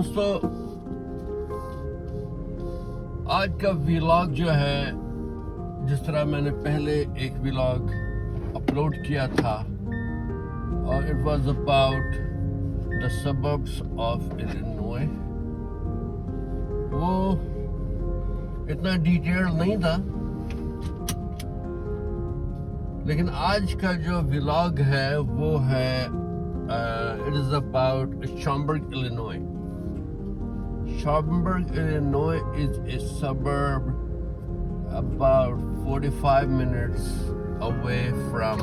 दोस्तों, आज का व्लॉग जो है, जिस तरह मैंने पहले एक व्लॉग अपलोड किया था और it was about the suburbs of Illinois, वो इतना डिटेल नहीं था, लेकिन आज का जो व्लॉग है वो है it is about Schaumburg, Illinois. Schaumburg, Illinois is a suburb about 45 minutes away from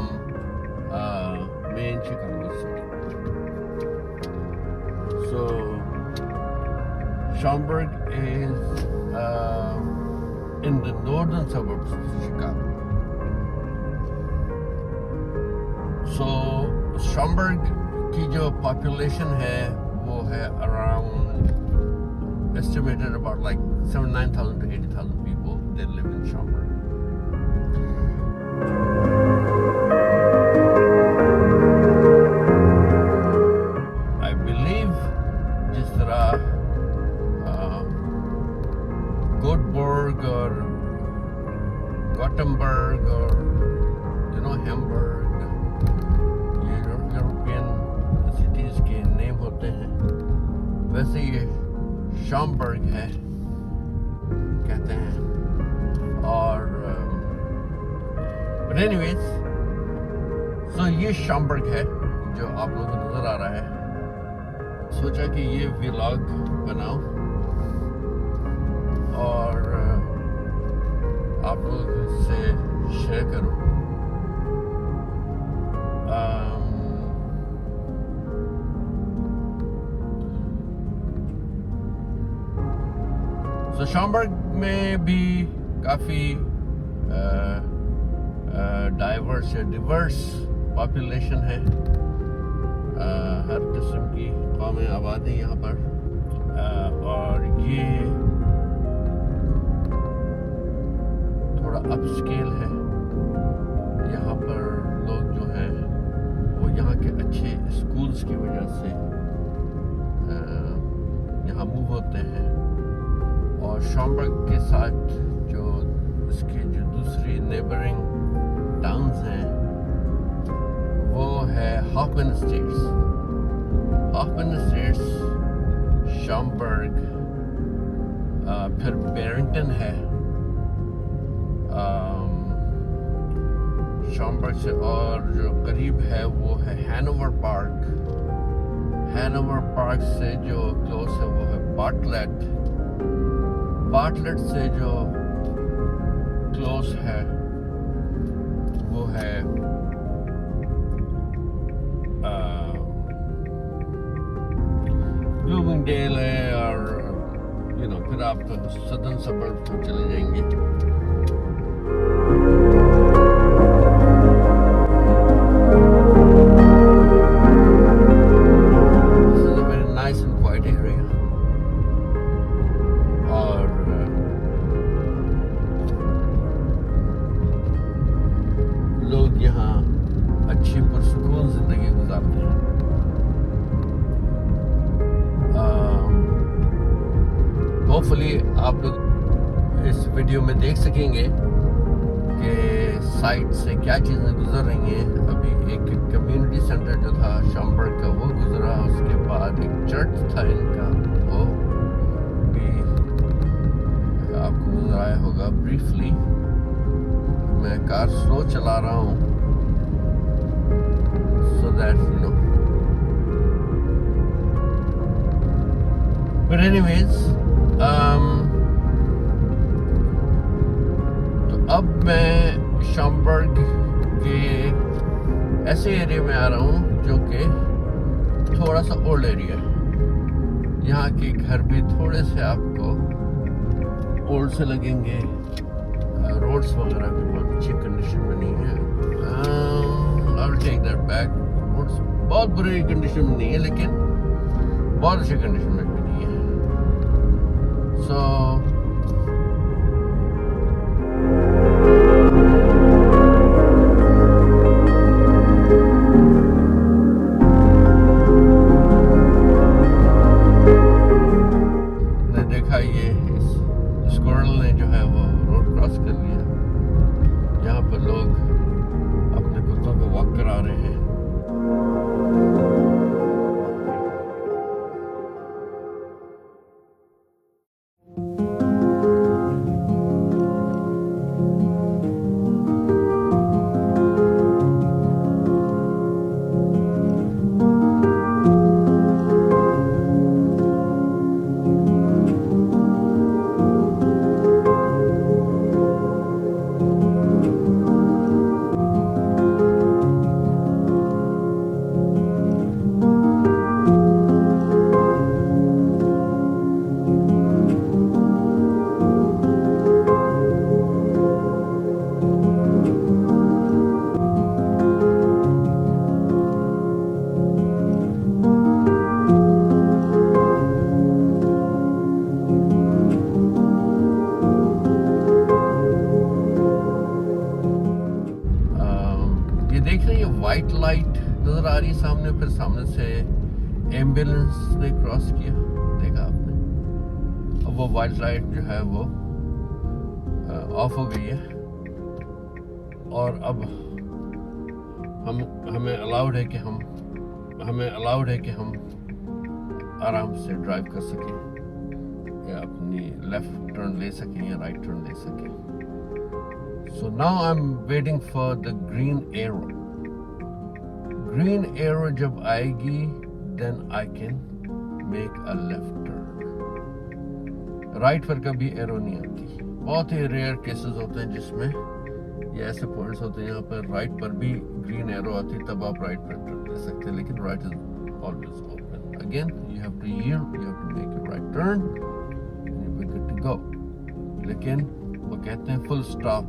main Chicago city. So Schaumburg is in the northern suburbs of Chicago. So Schaumburg की जो पॉपुलेशन है वो है around estimated about like 79,000 to 80,000 people. They live in Schaumburg. I believe जिस तरह Göteborg और Gothenburg और Hamburg, वैसे ये शॉम्बर्ग है कहते हैं। और but anyways, so ये शॉम्बर्ग है जो आप लोगों को नजर आ रहा है। सोचा कि ये व्लॉग बनाओ और आप लोगों से शेयर करूं। तो शॉम्बर्ग में भी काफ़ी डिवर्स पॉपुलेशन है। हर किस्म की कौमें आबादी यहाँ पर, और ये थोड़ा अपस्केल है। यहाँ पर लोग जो हैं वो यहाँ के अच्छे स्कूल्स की वजह से यहाँ मूव होते हैं। और शॉम्बर्ग के साथ जो इसके जो दूसरी नेबरिंग टाउन्स हैं वो है हॉफमैन एस्टेट्स, शॉम्बर्ग, फिर बैरिंगटन है। शॉम्बर्ग से और जो करीब है वो है हैनोवर पार्क से जो क्लोज है वो है बार्टलेट से जो क्लोज है वो है ब्लूमिंगडेल है। और फिर आप सदर्न सबर्ब को चले जाएंगे। होपफुली आप लोग इस वीडियो में देख सकेंगे कि साइट से क्या चीज़ें गुजर रही हैं। अभी एक कम्युनिटी सेंटर जो था शॉम्बर्ग का वो गुजरा, उसके बाद एक चर्च था इनका, वो भी आपको नजर आया होगा ब्रीफली। मैं कार स्लो चला रहा हूँ so that but anyways, तो अब मैं शॉम्बर्ग के ऐसे एरिया में आ रहा हूँ जो कि थोड़ा सा ओल्ड एरिया है। यहाँ के घर भी थोड़े से आपको ओल्ड से लगेंगे। रोड्स वगैरह भी बहुत अच्छी कंडीशन में नहीं है। I'll take that back. Roads बहुत बुरी कंडीशन में नहीं है, लेकिन बहुत अच्छी कंडीशन में भी नहीं है। So सामने से एम्बुलेंस ने क्रॉस किया, देखा आपने। अब वो वाइट लाइट जो है वो ऑफ हो गई है और अब हमें अलाउड है कि हम आराम से ड्राइव कर सकें या अपनी लेफ्ट टर्न ले सकें या राइट टर्न ले सकें। So now I am waiting for the green arrow. Green arrow जब आएगी then I can make a left turn. Right पर कभी एरो नहीं आती। बहुत ही रेयर केसेस होते हैं जिसमें ये ऐसे पॉइंट्स होते हैं यहाँ पर राइट पर भी ग्रीन एरो आती है, तब आप राइट पर टर्न ले सकते हैं, लेकिन right is always open. Again you have to yield, you have to make a right turn and you are good to go. लेकिन वो कहते हैं फुल स्टॉप।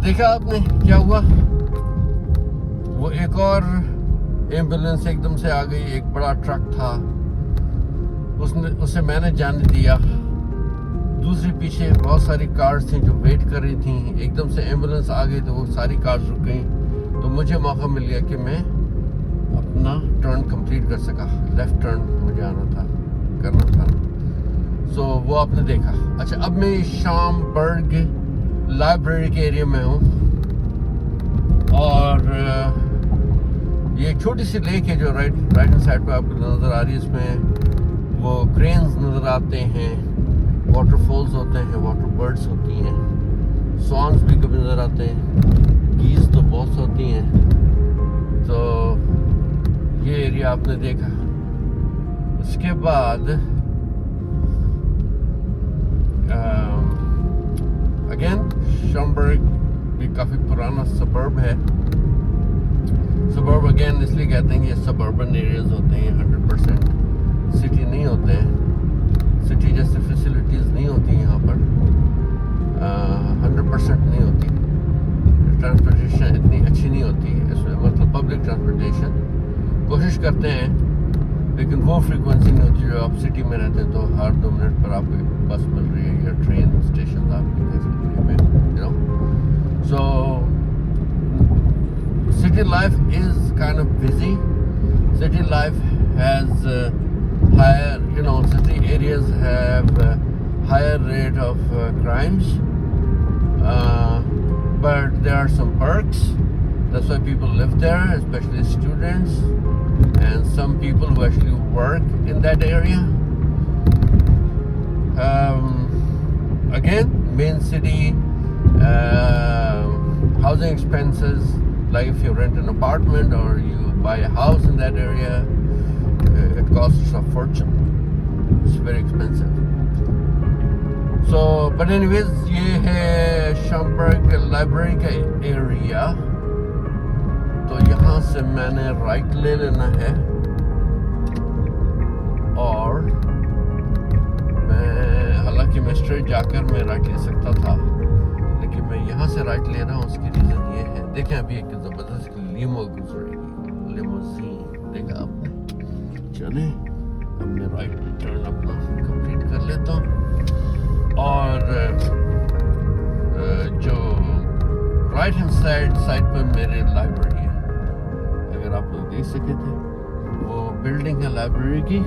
देखा आपने क्या हुआ, वो एक और एम्बुलेंस एकदम से आ गई। एक बड़ा ट्रक था, उसे मैंने जाने दिया। दूसरी पीछे बहुत सारी कार्स थी जो वेट कर रही थी। एकदम से एम्बुलेंस आ गई तो वो सारी कार्स रुक गई, तो मुझे मौका मिल गया कि मैं अपना टर्न कंप्लीट कर सका। लेफ्ट टर्न मुझे करना था। सो वो आपने देखा। अच्छा, अब मैं शामबर्ग लाइब्रेरी के एरिया में हूँ और ये एक छोटी सी लेक है जो राइट हैंड साइड पे आपको नज़र आ रही है। इसमें वो क्रेन्स नज़र आते हैं, वाटरफॉल्स होते हैं, वाटर बर्ड्स होती हैं, स्वॉन्स भी कभी नज़र आते हैं, गीज तो बहुत होती हैं। तो ये एरिया आपने देखा। उसके बाद अगेन शामबर्ग भी काफ़ी पुराना सबर्ब है। सबर्ब अगेन इसलिए कहते हैं कि ये सबर्बन एरियाज होते हैं, 100% सिटी नहीं होते हैं। सिटी जैसे फैसिलिटीज़ नहीं होती यहाँ पर, 100% नहीं होती। ट्रांसपोर्टेशन इतनी अच्छी नहीं होती इसमें, मतलब पब्लिक ट्रांसपोर्टेशन कोशिश करते हैं लेकिन वो फ्रीक्वेंसी नहीं होती जो आप सिटी में रहते हैं। तो हर 2 मिनट पर आपको बस मिल रही है या ट्रेन स्टेशन आपकी फैसिलिटी में, you know. So city life is kind of busy. City life has higher, city areas have higher rate of crimes, but there are some perks. That's why people live there, especially students and some people who actually work in that area. Again, main city housing expenses, like if you rent an apartment or you buy a house in that area, it costs a fortune. It's very expensive. So, but anyways, ये है शामबर्ग library का area. तो यहाँ से मैंने right ले लेना है और हालांकि मैं स्ट्रेट जाकर मैं राइट ले सकता था, लेकिन मैं यहाँ से राइट ले रहा हूँ। उसकी रीज़न ये है, देखें अभी एक ज़बरदस्त लीमो गुजरेगी, लिमोजीन, देखा आपने। चले अब मैं राइट टर्न अपना कंप्लीट कर लेता हूँ और जो राइट हैंड साइड पर मेरे लाइब्रेरी है, अगर आप लोग देख सके थे, वो बिल्डिंग है लाइब्रेरी की।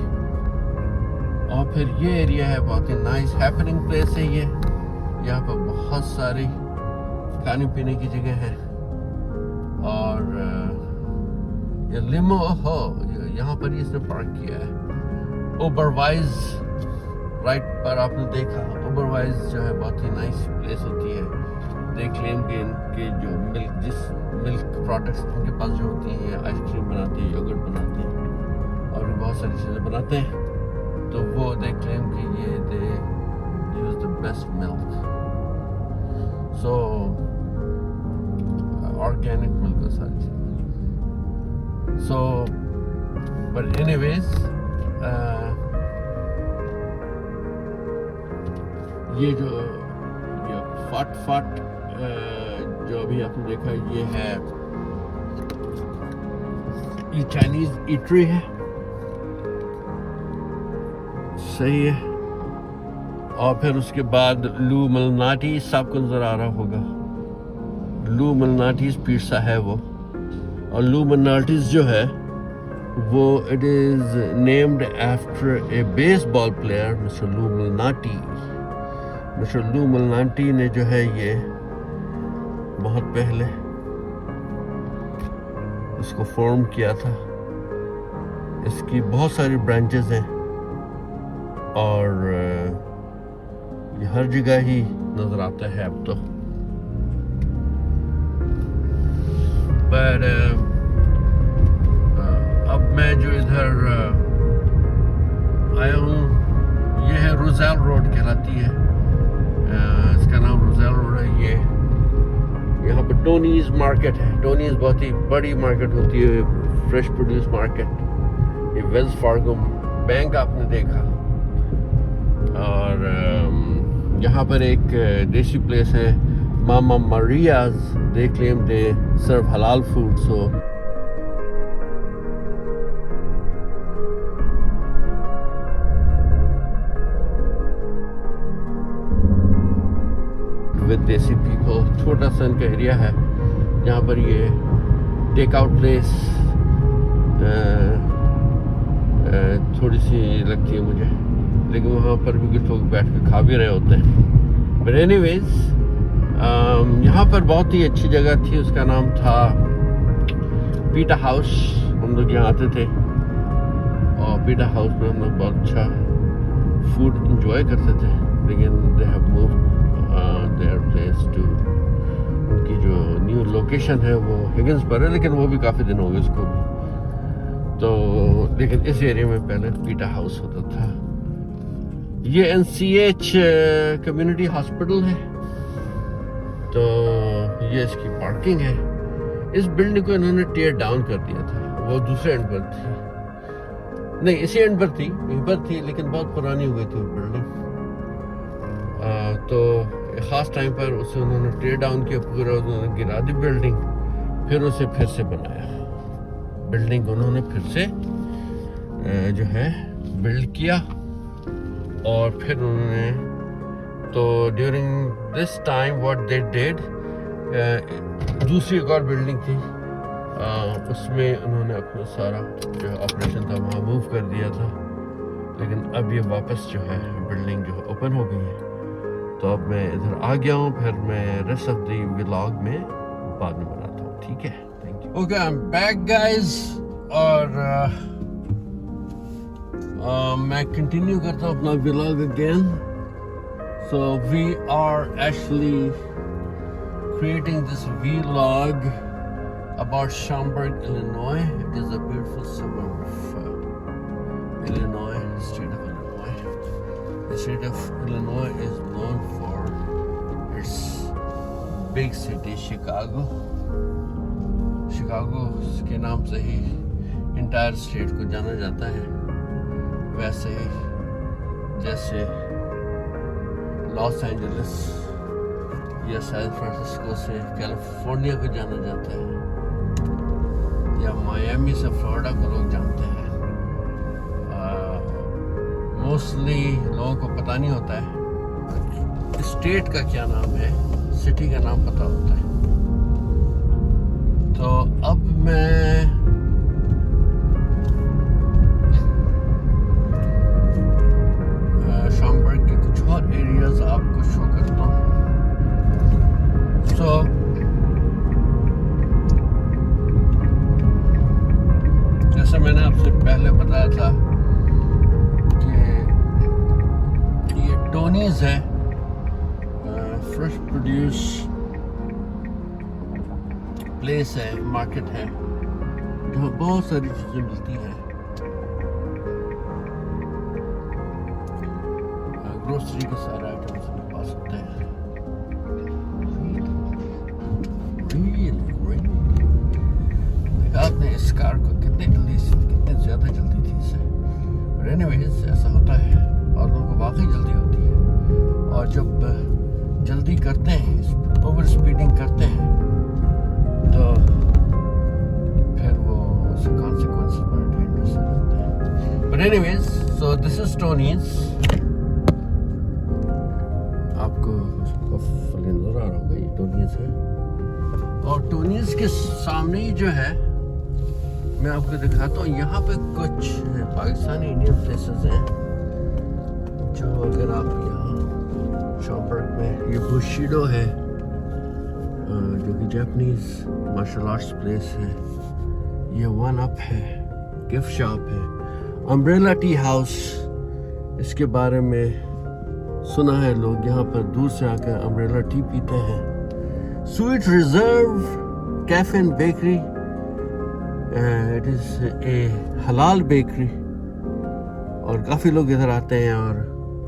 और फिर ये एरिया है बहुत ही नाइस हैपनिंग प्लेस है ये। यहाँ पर बहुत सारी खाने पीने की जगह है और ये लिमो हो, यहाँ पर ही इसने पार्क किया है। ओबरवाइज राइट पर आपने देखा, ओबरवाइज जो है बहुत ही नाइस प्लेस होती है। देख लें कि इनके जो मिल्क प्रोडक्ट्स इनके पास जो होती हैं, आइसक्रीम बनाते हैं, योगर्ट बनाते हैं और भी बहुत सारी चीज़ें बनाते हैं। तो वो देख लें कि ये they use the best milk, so organic milk सारी चीज़ें। सो बट एनीवेज ये जो ये फट जो अभी आपने देखा ये है, ये चाइनीज ईटरी है, सही है। और फिर उसके बाद लू मलनाटी सबको नजर आ रहा होगा, लू मलनाटीज पिज़्ज़ा है वो। और लू मलनाटीज जो है वो it is named after a baseball player mister लू मलनाटी। मिस्टर लू मलनाटी ने जो है ये बहुत पहले इसको फॉर्म किया था। इसकी बहुत सारी ब्रांचेस हैं और ये हर जगह ही नजर आता है अब तो। पर अब मैं जो इधर आया हूँ ये है रोज़ेल रोड कहलाती है, इसका नाम रोज़ेल रोड है। ये यहाँ पर टोनीज मार्केट है। टोनीज बहुत ही बड़ी मार्केट होती है, फ्रेश प्रोड्यूस मार्केट। ये वेल्स फार्गो बैंक आपने देखा। और यहाँ पर एक देसी प्लेस है मामा मरियाज, दे क्लेम दे सर्व हलाल फूड। सो विद देसी पीपल। छोटा सा इनका एरिया है जहाँ पर ये टेक आउट प्लेस थोड़ी सी लगती है मुझे, लेकिन वहाँ पर भी कुछ लोग बैठ के खा भी रहे होते हैं। बट एनीवेज यहाँ पर बहुत ही अच्छी जगह थी, उसका नाम था पीटा हाउस। हम लोग यहाँ आते थे और पीटा हाउस में हम लोग बहुत अच्छा फूड इंजॉय करते थे। लेकिन they have moved their place to, उनकी जो न्यू लोकेशन है वो हिगिंस पर है, लेकिन वो भी काफ़ी दिन हो गए उसको भी। तो लेकिन इस एरिया में पहले पीटा हाउस होता था। ये NCH कम्युनिटी हॉस्पिटल है। तो ये इसकी पार्किंग है। इस बिल्डिंग को इन्होंने टेयर डाउन कर दिया था, वो दूसरे एंड पर थी, नहीं इसी एंड पर थी, यहीं पर थी, लेकिन बहुत पुरानी हो गई थी वो बिल्डिंग। तो ख़ास टाइम पर उसे उन्होंने टेयर डाउन किया, पूरा उन्होंने गिरा दी बिल्डिंग, फिर उसे फिर से बनाया। बिल्डिंग उन्होंने फिर से जो है बिल्ड किया और फिर उन्होंने, तो during this time what they did, दूसरी एक और बिल्डिंग थी, उसमें उन्होंने अपना सारा जो ऑपरेशन था वहाँ मूव कर दिया था। लेकिन अब ये वापस जो है बिल्डिंग जो है ओपन हो गई है। तो अब मैं इधर आ गया हूँ, फिर मैं रेस्ट ऑफ द व्लॉग में बाद में बनाता हूँ, ठीक है? Thank you. Okay, I am back guys, और मैं कंटिन्यू करता हूँ अपना vlog again. So we are actually creating this vlog about Schaumburg, Illinois. It is a beautiful suburb of Illinois, state of Illinois. The state of Illinois is known for its big city, Chicago. Chicago के नाम से ही entire state को जाना जाता है। वैसे ही जैसे Los Angeles या सैन फ्रांसिस्को से कैलिफोर्निया को जाना जाता है, या मायामी से फ्लोरिडा को लोग जानते हैं। मोस्टली लोगों को पता नहीं होता है स्टेट का क्या नाम है, सिटी का नाम पता होता है। तो अब मैं शॉम्बर्ग के कुछ और एरियाज आपको शो करता हूँ। तो जैसे मैंने आपसे पहले बताया था कि ये टोनीज है, फ्रेश प्रोड्यूस प्लेस है, मार्केट है, जहाँ बहुत सारी चीज़ें मिलती हैं। ग्रोसरी के सारे आइटम्स हमारे पास होते हैं। आपने इस कार को कितनी ज़्यादा जल्दी एनीवेज ऐसा होता है, और लोगों को वाकई जल्दी होती है, और जब जल्दी करते हैं, ओवर स्पीडिंग करते हैं, तो फिर वो उसके कॉन्सिक्वेंसेस बड़े डेंजरस हो जाते हैं। But anyways, so this is Tony's. आपको फुली नजर आ रहा होगा, ये टोनीज है, और टोनीज के सामने ही जो है मैं आपको दिखाता हूँ, यहाँ पे कुछ पाकिस्तानी इंडियन प्लेसेस हैं जो अगर आप यहाँ शॉम्बर्ग में, ये बुशिडो है जो कि जापानीज मार्शल आर्ट्स प्लेस है, ये वन अप है, गिफ्ट शॉप है, अम्ब्रेला टी हाउस, इसके बारे में सुना है, लोग यहाँ पर दूर से आकर अम्ब्रेला टी पीते हैं। Sweet reserve cafe and bakery, it is a हलाल बेकरी, और काफ़ी लोग इधर आते हैं और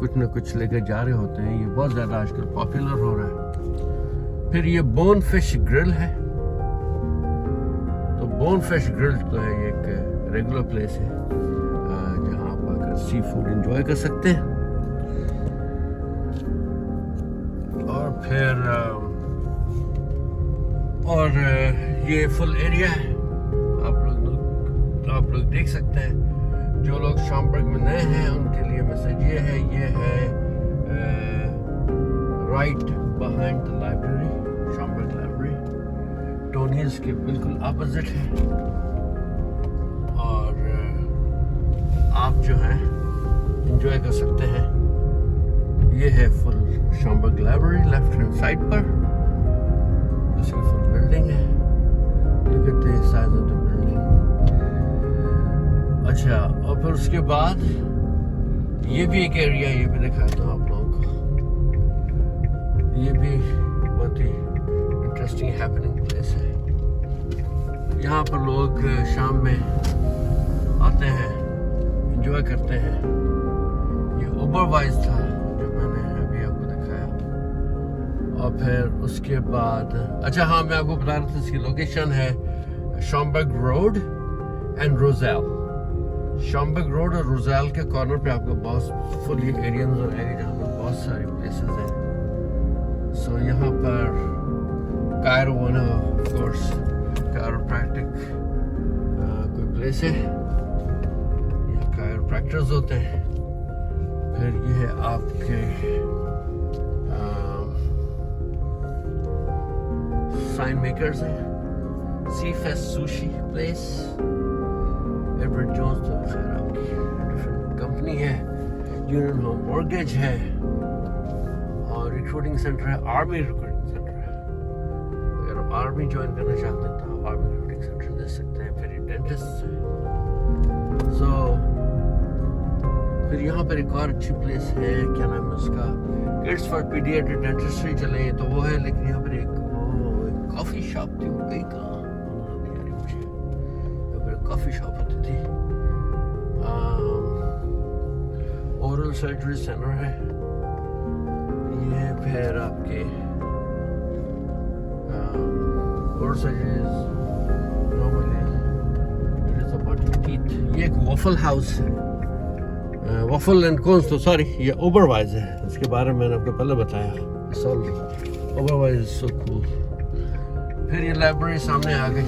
कुछ न कुछ लेकर जा रहे होते हैं। ये बहुत ज़्यादा आजकल पॉपुलर हो रहा है। फिर ये बोन फिश ग्रिल है, तो बोन फिश ग्रिल तो है, ये एक रेगुलर प्लेस है जहाँ आप आकर सी फूड एंजॉय कर सकते हैं। और फिर ये फुल एरिया है, आप लोग देख सकते हैं। जो लोग शॉम्बर्ग में नए हैं उनके लिए मैसेज ये है right behind the library, Schaumburg library Tony's के बिल्कुल अपोजिट है, और आप जो है एंजॉय कर सकते हैं। ये है full Schaumburg library left hand side पर, इसकी फुल बिल्डिंग है, look at the size of the building. अच्छा, और फिर उसके बाद ये भी एक एरिया, ये भी दिखाता हूँ आप लोगों को, ये भी बहुत ही इंटरेस्टिंग हैपनिंग प्लेस है। यहाँ पर लोग शाम में आते हैं, एंजॉय करते हैं। ये ओबरवाइज था जो मैंने अभी आपको दिखाया, और फिर उसके बाद अच्छा हाँ, मैं आपको बता रहा था इसकी लोकेशन है शॉम्बर्ग रोड एंड रोजेल। शॉम्बर्ग रोड और रोजेल के कॉर्नर पे आपको बहुत फुल एरिया नजर आएगा जहाँ पर बहुत सारी प्लेसेस हैं। सो यहाँ पर कायरोवाना ऑफ कोर्स कायरोप्रैक्टिक कोई प्लेस है, यहाँ कायरोप्रैक्टर्स होते हैं। फिर ये है आपके साइन मेकर्स हैं, Sea Fest sushi place, Edward Jones तो खैर आपकी डिफरेंट कंपनी है, यूनियन होम मॉर्गेज है, और रिक्रूटिंग सेंटर है, आर्मी रिक्रूटिंग सेंटर है। अगर आप आर्मी ज्वाइन करना चाहते हैं तो आप आर्मी रिक्रूटिंग सेंटर दे सकते हैं। फिर ये डेंटिस्ट है। सो फिर यहाँ पर एक और अच्छी प्लेस है, क्या नाम है उसका, किड्स फॉर पीडियाट्रिक डेंटिस्ट्री चले तो वो है, लेकिन यहाँ पर एक कॉफ़ी शॉप थी, वो गई कहाँ कॉफी शॉप होती थी। ओरल सर्जरी सेंटर है ये। फिर आपके oral surgery normally it is about teeth. ये एक वॉफल हाउस है, वॉफल एंड कोन्स, तो सॉरी ये ओबरवाइज है, इसके बारे में मैंने आपको पहले बताया। ओबरवाइज इज सो कूल। फिर ये लाइब्रेरी सामने आ गई,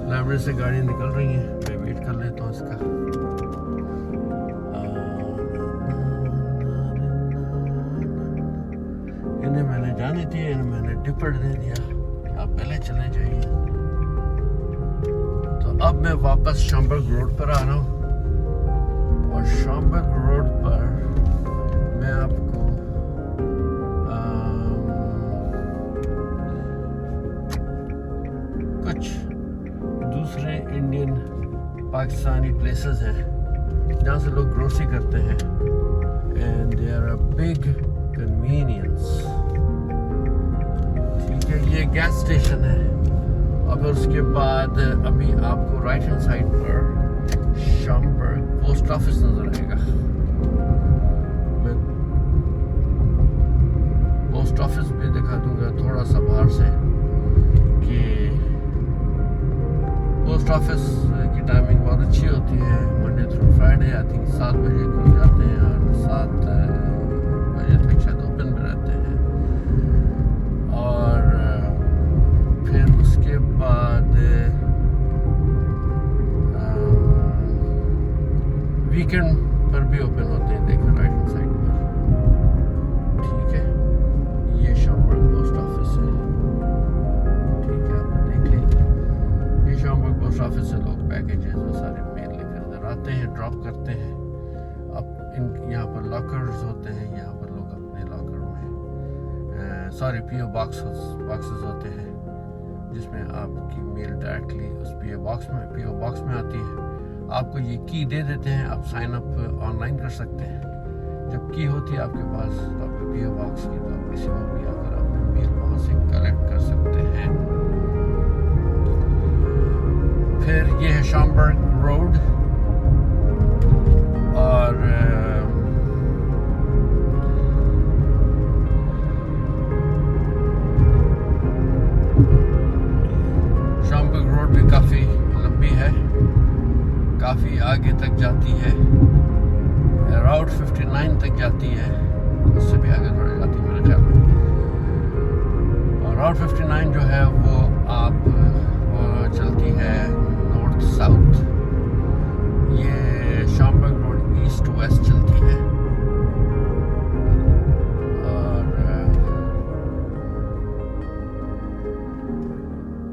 लाइब्रेरी से गाड़ी निकल रही है, मैं वेट कर लेता हूँ इसका। इन्हें मैंने जाने दी, इन्हें मैंने टिकट दे दिया, आप पहले चले जाइए। तो अब मैं वापस शॉम्बर्ग रोड पर आ रहा हूँ, और शॉम्बर्ग रोड पर मैं आपको कुछ दूसरे इंडियन पाकिस्तानी प्लेसेस हैं जहाँ से लोग ग्रोसरी करते हैं, and they are a big convenience. ठीक है, ये गैस स्टेशन है, और फिर उसके बाद अभी आपको राइट हैंड साइड पर शॉम्बर्ग पोस्ट ऑफिस नजर आएगा। मैं पोस्ट ऑफिस भी दिखा दूंगा थोड़ा सा बाहर से कि पोस्ट ऑफिस की टाइमिंग बहुत अच्छी होती है, Monday through Friday I think 7 बजे बॉक्सेस होते हैं यहाँ पर, लोग अपने लॉकर में सॉरी PO बॉक्सेस होते हैं जिसमें आपकी मेल डायरेक्टली उस PO बॉक्स में आती है। आपको ये की दे देते हैं, आप साइन अप ऑनलाइन कर सकते हैं। जब की होती है आपके पास आपके PO बॉक्स की, तो आप किसी को भी आकर अपने मेल वहाँ से कलेक्ट कर सकते हैं। फिर ये है शॉम्बर्ग रोड, और शॉम्बर्ग रोड भी काफ़ी लंबी है, काफ़ी आगे तक जाती है, राउट 59 तक जाती है, उससे भी आगे थोड़ी जाती है मेरे ख्याल में। और राउट 59 जो है वो चलती है नॉर्थ साउथ, ये शॉम्बर्ग रोड ईस्ट वेस्ट चलती है।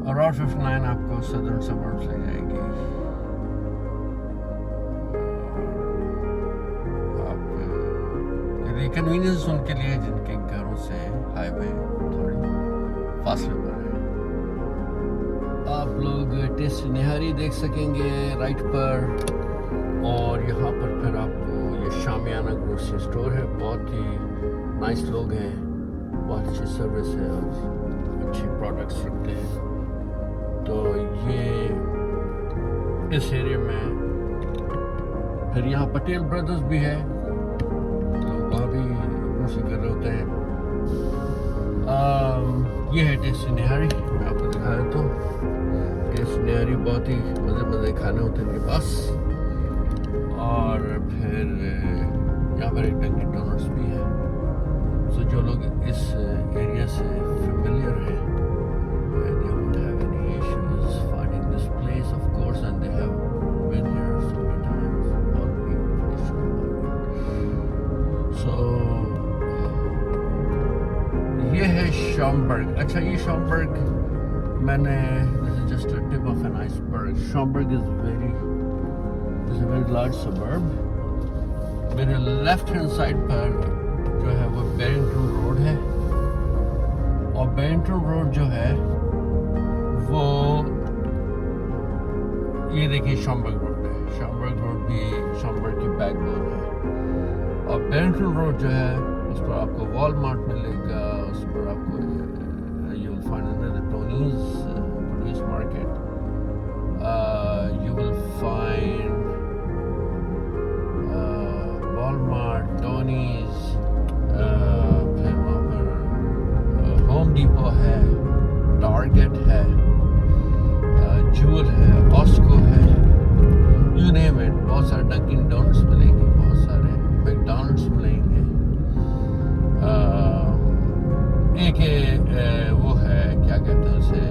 और राउट 59 आपको सदर्न सबर्ब्स ले जाएगी। कन्वीनियंस उनके लिए जिनके घरों से हाईवे थोड़ी फासले पर है। आप लोग टेस्ट निहारी देख सकेंगे राइट पर, और यहाँ पर फिर आपको ये शामियाना ग्रोसरी स्टोर है। बहुत ही नाइस लोग हैं, बहुत अच्छी सर्विस है और अच्छी प्रोडक्ट्स रखते हैं। तो ये इस एरिया में फिर यहाँ पटेल ब्रदर्स भी है, वहाँ भी ग्रोसरी कर रहे होते हैं। ये है टेस्टी निहारी, मैं आपको दिखा देता हूँ। टेस्टी निहारी बहुत ही मज़े खाने होते हैं इनके पास। और फिर यहाँ पर एक डंकिन डोनट्स भी है। सो जो लोग इस एरिया से फेमिलियर हैं, they won't have any issues finding this place, of course, and they have been here so many times already, pretty sure about it. So ये है शॉम्बर्ग। अच्छा, ये शॉम्बर्ग मैंने this is just a tip of an iceberg. Schaumburg is a very large suburb. मेरे left hand side पर जो है वो बैरिंगटन रोड है, और बैरिंगटन रोड जो है वो ये देखिए शॉम्बर्ग रोड है। शॉम्बर्ग रोड भी शॉम्बर्ग की बैकबोन है। और बैरिंगटन रोड जो है उस पर आपको वॉलमार्ट मिलेगा, उस पर आपको you will find another Tony's produce market, you will find Walmart, Tony's, फिर वहाँ पर होम डिपो है, टारगेट है, जूल है, ऑस्को है, यू नेम इट। बहुत सारे डंकिन डोनट्स मिलेंगे, बहुत सारे मैकडॉनल्ड्स मिलेंगे। एक वो है, क्या कहते हैं उसे,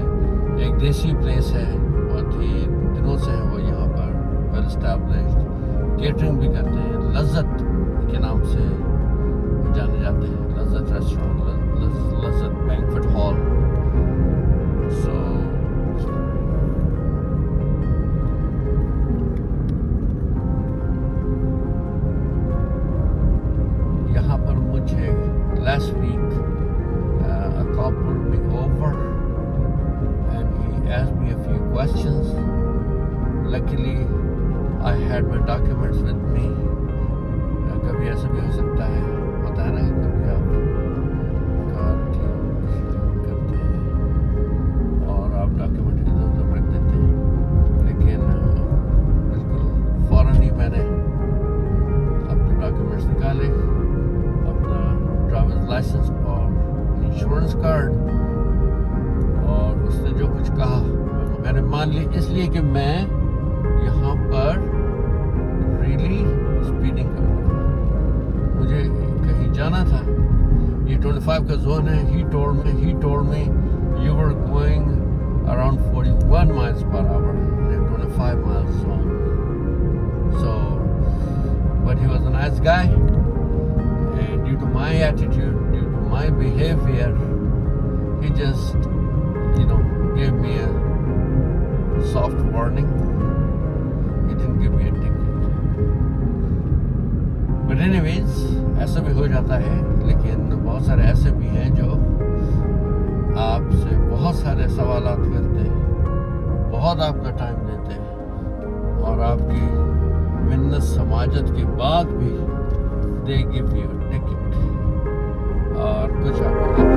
एक देसी प्लेस है, बहुत ही दिनों से है वो यहाँ पर वेल एस्टैब्लिश्ड, केटरिंग भी करते हैं, लज्जत के नाम से जाने जाते हैं, लज्जत रेस्टोरेंट, लज्जत बैंक्वेट हॉल। सो यहाँ पर मुझे last week a cop pulled me over and he asked me a few questions. Luckily I had my documents with me. कभी ऐसा भी हो सकता है, होता है ना कि कभी आप कार ठीक करते हैं और आप डॉक्यूमेंट इधर उधर रख देते हैं, लेकिन बिल्कुल फ़ौरन ही मैंने अपने डॉक्यूमेंट्स निकाले, अपना ड्राइवर्स लाइसेंस और इंश्योरेंस कार्ड, और उसने जो कुछ कहा मैंने मान लिया, इसलिए कि मैं यहाँ पर रियली स्पीडिंग कर रहा था, मुझे कहीं जाना था। ये 25 का जोन है। He told me you were going around 41 miles per hour in 25 miles zone. So, but he was a nice guy, and due to my attitude, due to my behavior, he just, gave me a soft warning. He didn't give me a ticket. But anyways, ऐसा भी हो जाता है, लेकिन बहुत सारे ऐसे भी हैं जो आपसे बहुत सारे सवालात करते हैं, बहुत आपका टाइम देते हैं और आपकी मिन्नत समाजत के बाद भी दे गिव यू टिकट और कुछ आपको